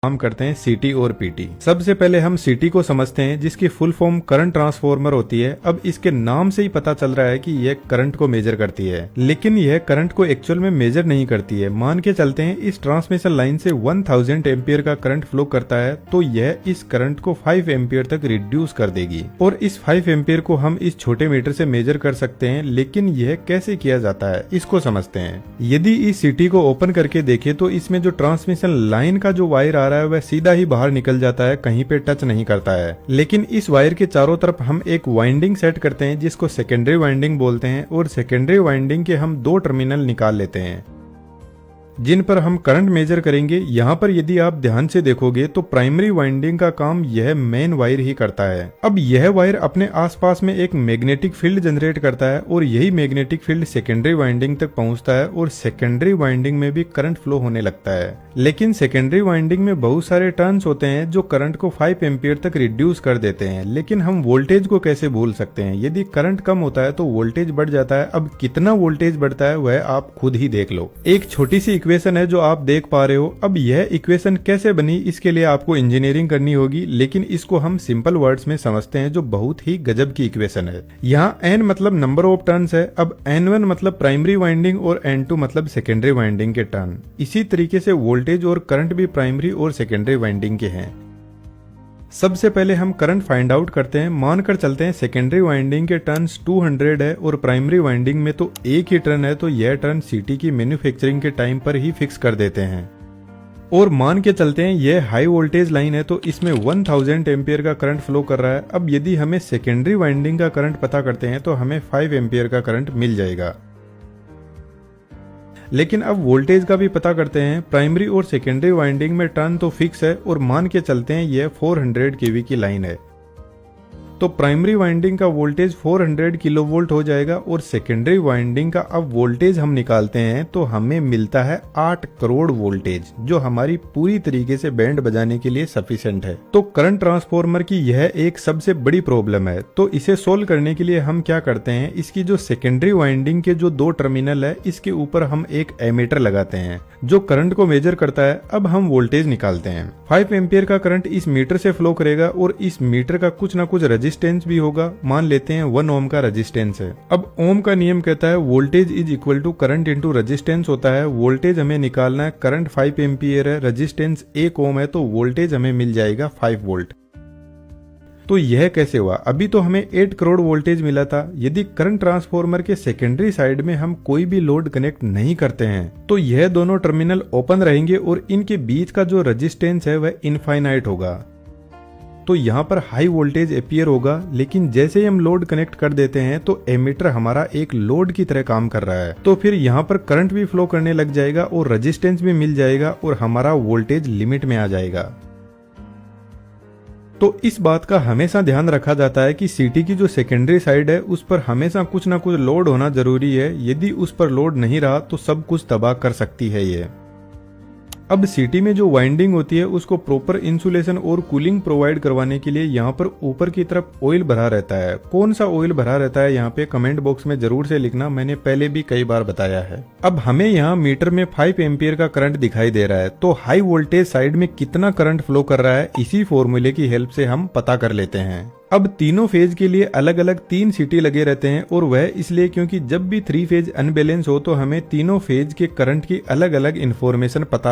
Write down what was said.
काम करते हैं सीटी और पीटी। सबसे पहले हम सीटी को समझते हैं, जिसकी फुल फॉर्म करंट ट्रांसफॉर्मर होती है। अब इसके नाम से ही पता चल रहा है कि यह करंट को मेजर करती है, लेकिन यह करंट को एक्चुअल में मेजर नहीं करती है। मान के चलते हैं इस ट्रांसमिशन लाइन से 1000 एम्पियर का करंट फ्लो करता है, तो यह इस करंट को 5 एम्पियर तक रिड्यूस कर देगी और इस 5 एम्पियर को हम इस छोटे मीटर से मेजर कर सकते हैं। लेकिन यह कैसे किया जाता है, इसको समझते हैं। यदि इस सीटी को ओपन करके देखें तो इसमें जो ट्रांसमिशन लाइन का जो वायर आ रहा है वह सीधा ही बाहर निकल जाता है, कहीं पे टच नहीं करता है। लेकिन इस वायर के चारों तरफ हम एक वाइंडिंग सेट करते हैं, जिसको सेकेंडरी वाइंडिंग बोलते हैं, और सेकेंडरी वाइंडिंग के हम 2 टर्मिनल निकाल लेते हैं जिन पर हम करंट मेजर करेंगे। यहाँ पर यदि आप ध्यान से देखोगे तो प्राइमरी वाइंडिंग का काम यह मेन वायर ही करता है। अब यह वायर अपने आसपास में एक मैग्नेटिक फील्ड जनरेट करता है और यही मैग्नेटिक फील्ड सेकेंडरी वाइंडिंग तक पहुंचता है और सेकेंडरी वाइंडिंग में भी करंट फ्लो होने लगता है। लेकिन सेकेंडरी वाइंडिंग में बहुत सारे टर्न्स होते हैं जो करंट को 5 एम्पियर तक रिड्यूस कर देते हैं। लेकिन हम वोल्टेज को कैसे भूल सकते हैं? यदि करंट कम होता है तो वोल्टेज बढ़ जाता है। अब कितना वोल्टेज बढ़ता है वह आप खुद ही देख लो। एक छोटी सी इक्वेशन है जो आप देख पा रहे हो। अब यह इक्वेशन कैसे बनी, इसके लिए आपको इंजीनियरिंग करनी होगी, लेकिन इसको हम सिंपल वर्ड्स में समझते हैं, जो बहुत ही गजब की इक्वेशन है। यहाँ n मतलब नंबर ऑफ टर्न्स है। अब N1 मतलब प्राइमरी वाइंडिंग और N2 मतलब सेकेंडरी वाइंडिंग के टर्न। इसी तरीके से वोल्टेज और करंट भी प्राइमरी और सेकेंडरी वाइंडिंग के हैं। सबसे पहले हम करंट फाइंड आउट करते हैं। मानकर चलते हैं सेकेंडरी वाइंडिंग के टर्न्स 200 है और प्राइमरी वाइंडिंग में तो एक ही टर्न है, तो यह टर्न सीटी की मैन्युफैक्चरिंग के टाइम पर ही फिक्स कर देते हैं। और मान के चलते हैं यह हाई वोल्टेज लाइन है, तो इसमें 1000 एम्पियर का करंट फ्लो कर रहा है। अब यदि हमें सेकेंडरी वाइंडिंग का करंट पता करते हैं तो हमें 5 एम्पियर का करंट मिल जाएगा। लेकिन अब वोल्टेज का भी पता करते हैं। प्राइमरी और सेकेंडरी वाइंडिंग में टर्न तो फिक्स है और मान के चलते हैं यह 400 केवी की लाइन है, तो प्राइमरी वाइंडिंग का वोल्टेज 400 किलोवोल्ट हो जाएगा और सेकेंडरी वाइंडिंग का अब वोल्टेज हम निकालते हैं तो हमें मिलता है 8 करोड़ वोल्टेज, जो हमारी पूरी तरीके से बैंड बजाने के लिए सफिशिएंट है। तो करंट ट्रांसफॉर्मर की यह एक सबसे बड़ी प्रॉब्लम है। तो इसे सोल्व करने के लिए हम क्या करते हैं, इसकी जो सेकेंडरी वाइंडिंग के जो 2 टर्मिनल है इसके ऊपर हम एक एमीटर लगाते हैं जो करंट को मेजर करता है। अब हम वोल्टेज निकालते हैं। 5 एम्पियर का करंट इस मीटर से फ्लो करेगा और इस मीटर का कुछ ना कुछ रेजिस्टेंस भी होगा। मान लेते हैं 1 ओम का रेजिस्टेंस है। अब ओम का नियम कहता है voltage is equal to current into resistance होता है। वोल्टेज हमें निकालना है, करंट 5 एम्पियर है, रेजिस्टेंस 1 ओम है, तो वोल्टेज हमें मिल जाएगा 5 वोल्ट। तो यह कैसे हुआ? अभी तो हमें 8 करोड़ वोल्टेज मिला था। यदि करंट ट्रांसफॉर्मर के सेकेंडरी साइड में हम कोई भी लोड कनेक्ट नहीं करते हैं तो यह दोनों टर्मिनल ओपन रहेंगे और इनके बीच का जो रेजिस्टेंस है वह इनफाइनाइट होगा। तो यहाँ पर हाई वोल्टेज अपीयर होगा। लेकिन जैसे ही हम लोड कनेक्ट कर देते हैं तो एमीटर हमारा एक लोड की तरह काम कर रहा है, तो फिर यहाँ पर करंट भी फ्लो करने लग जाएगा और रेजिस्टेंस भी मिल जाएगा और हमारा वोल्टेज लिमिट में आ जाएगा। तो इस बात का हमेशा ध्यान रखा जाता है कि सीटी की जो सेकेंडरी साइड है उस पर हमेशा कुछ ना कुछ लोड होना जरूरी है। यदि उस पर लोड नहीं रहा तो सब कुछ तबाह कर सकती है ये। अब सीटी में जो वाइंडिंग होती है उसको प्रॉपर इंसुलेशन और कूलिंग प्रोवाइड करवाने के लिए यहाँ पर ऊपर की तरफ ऑयल भरा रहता है। कौन सा ऑयल भरा रहता है यहाँ पे कमेंट बॉक्स में जरूर से लिखना, मैंने पहले भी कई बार बताया है। अब हमें यहाँ मीटर में 5 एम्पियर का करंट दिखाई दे रहा है, तो हाई वोल्टेज साइड में कितना करंट फ्लो कर रहा है इसी फॉर्मूले की हेल्प से हम पता कर लेते हैं। अब तीनों फेज के लिए अलग अलग 3 सीटी लगे रहते हैं और वह इसलिए क्योंकि जब भी 3 फेज अनबैलेंस हो तो हमें तीनों फेज के करंट की अलग अलग इन्फॉर्मेशन पता